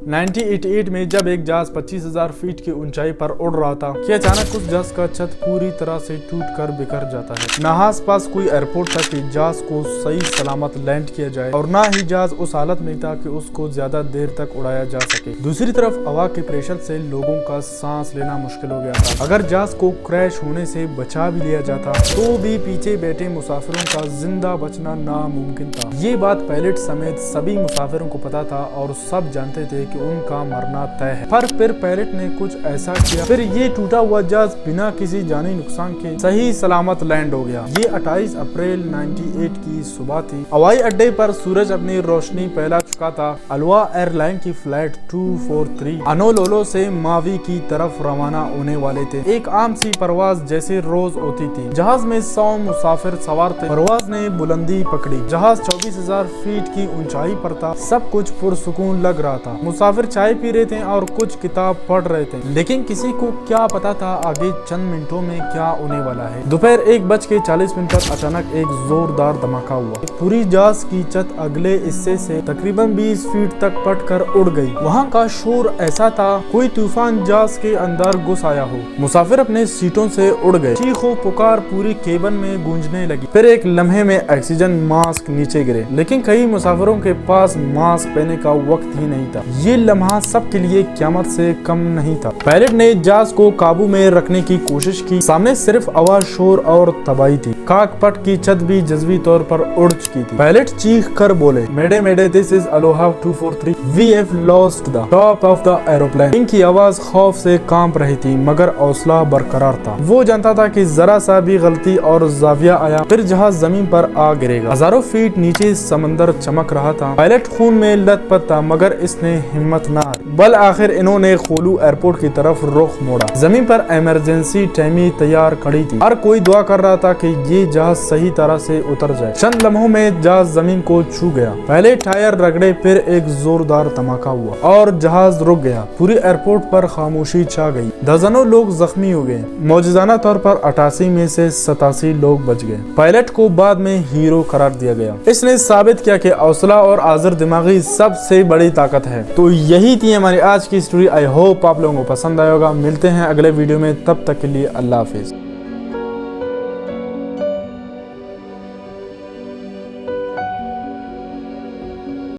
1988 में जब एक जहाज 25,000 फीट की ऊंचाई पर उड़ रहा था कि अचानक उस जहाज का छत पूरी तरह से टूटकर बिखर जाता है। ना आस पास कोई एयरपोर्ट था कि जहाज को सही सलामत लैंड किया जाए और ना ही जहाज उस हालत में था कि उसको ज्यादा देर तक उड़ाया जा सके। दूसरी तरफ हवा के प्रेशर से लोगों का सांस लेना मुश्किल हो गया था। अगर जहाज को क्रैश होने से बचा भी लिया जाता तो भी पीछे बैठे मुसाफिरों का जिंदा बचना नामुमकिन था। ये बात पायलट समेत सभी मुसाफिरों को पता था और सब जानते थे कि उनका मरना तय है। पर फिर पायलट ने कुछ ऐसा किया, फिर ये टूटा हुआ जहाज बिना किसी जानी नुकसान के सही सलामत लैंड हो गया। ये 28 अप्रैल 98 की सुबह थी। हवाई अड्डे पर सूरज अपनी रोशनी फैला चुका था। अल्वा एयरलाइन की फ्लाइट 243 होनोलुलु से मावी की तरफ रवाना होने वाले थे। एक आम सी परवाज जैसे रोज होती थी। जहाज में 100 मुसाफिर सवार थे। परवाज ने बुलंदी पकड़ी। जहाज 24,000 फीट की ऊंचाई पर था। सब कुछ पुरसुकून लग रहा था। मुसाफिर चाय पी रहे थे और कुछ किताब पढ़ रहे थे, लेकिन किसी को क्या पता था आगे चंद मिनटों में क्या होने वाला है। दोपहर 1:40 पर अचानक एक जोरदार धमाका हुआ। पूरी जहाज की छत अगले हिस्से से तकरीबन 20 फीट तक पटकर उड़ गई। वहाँ का शोर ऐसा था कोई तूफान जहाज के अंदर घुस आया हो। मुसाफिर अपने सीटों से उड़ गए। चीखो पुकार पूरी केबिन में गूंजने लगी। फिर एक लम्हे में ऑक्सीजन मास्क नीचे गिरे, लेकिन कई मुसाफिरों के पास मास्क पहनने का वक्त ही नहीं था। ये लम्हा सबके लिए क़यामत से कम नहीं था। पायलट ने जहाज को काबू में रखने की कोशिश की। सामने सिर्फ आवाज, शोर और तबाही थी। काकपट की छत भी जज्बी तौर पर उड़ चुकी थी। पायलट चीख कर बोले, mayday mayday, this is Aloha 243, we have lost the top of the aeroplane. इनकी आवाज खौफ से कांप रही थी, मगर हौसला बरकरार था। वो जानता था कि जरा सा भी गलती और जाविया आया फिर जहाज जमीन पर आ गिरेगा। हजारों फीट नीचे समंदर चमक रहा था। पायलट खून में लथपथ था, मगर इसने हिम्मत न हारी। बल आखिर इन्होंने खोलू एयरपोर्ट की तरफ रुख मोड़ा। जमीन पर इमरजेंसी टैमी तैयार खड़ी थी। हर कोई दुआ कर रहा था कि ये जहाज सही तरह से उतर जाए। चंद लम्हों में जहाज जमीन को छू गया। पहले टायर रगड़े, फिर एक जोरदार धमाका हुआ और जहाज रुक गया। पूरी एयरपोर्ट पर खामोशी छा गई। दर्जनों लोग जख्मी हो गए। मौजूदाना तौर पर 88 में से 87 लोग बच गए। पायलट को बाद में हीरो करार दिया गया। इसने साबित किया कि हौसला और हाजिर दिमागी सबसे बड़ी ताकत है। तो यही थी हमारी आज की स्टोरी। आई होप आप लोगों को पसंद आया होगा। मिलते हैं अगले वीडियो में, तब तक के लिए अल्लाह हाफिज।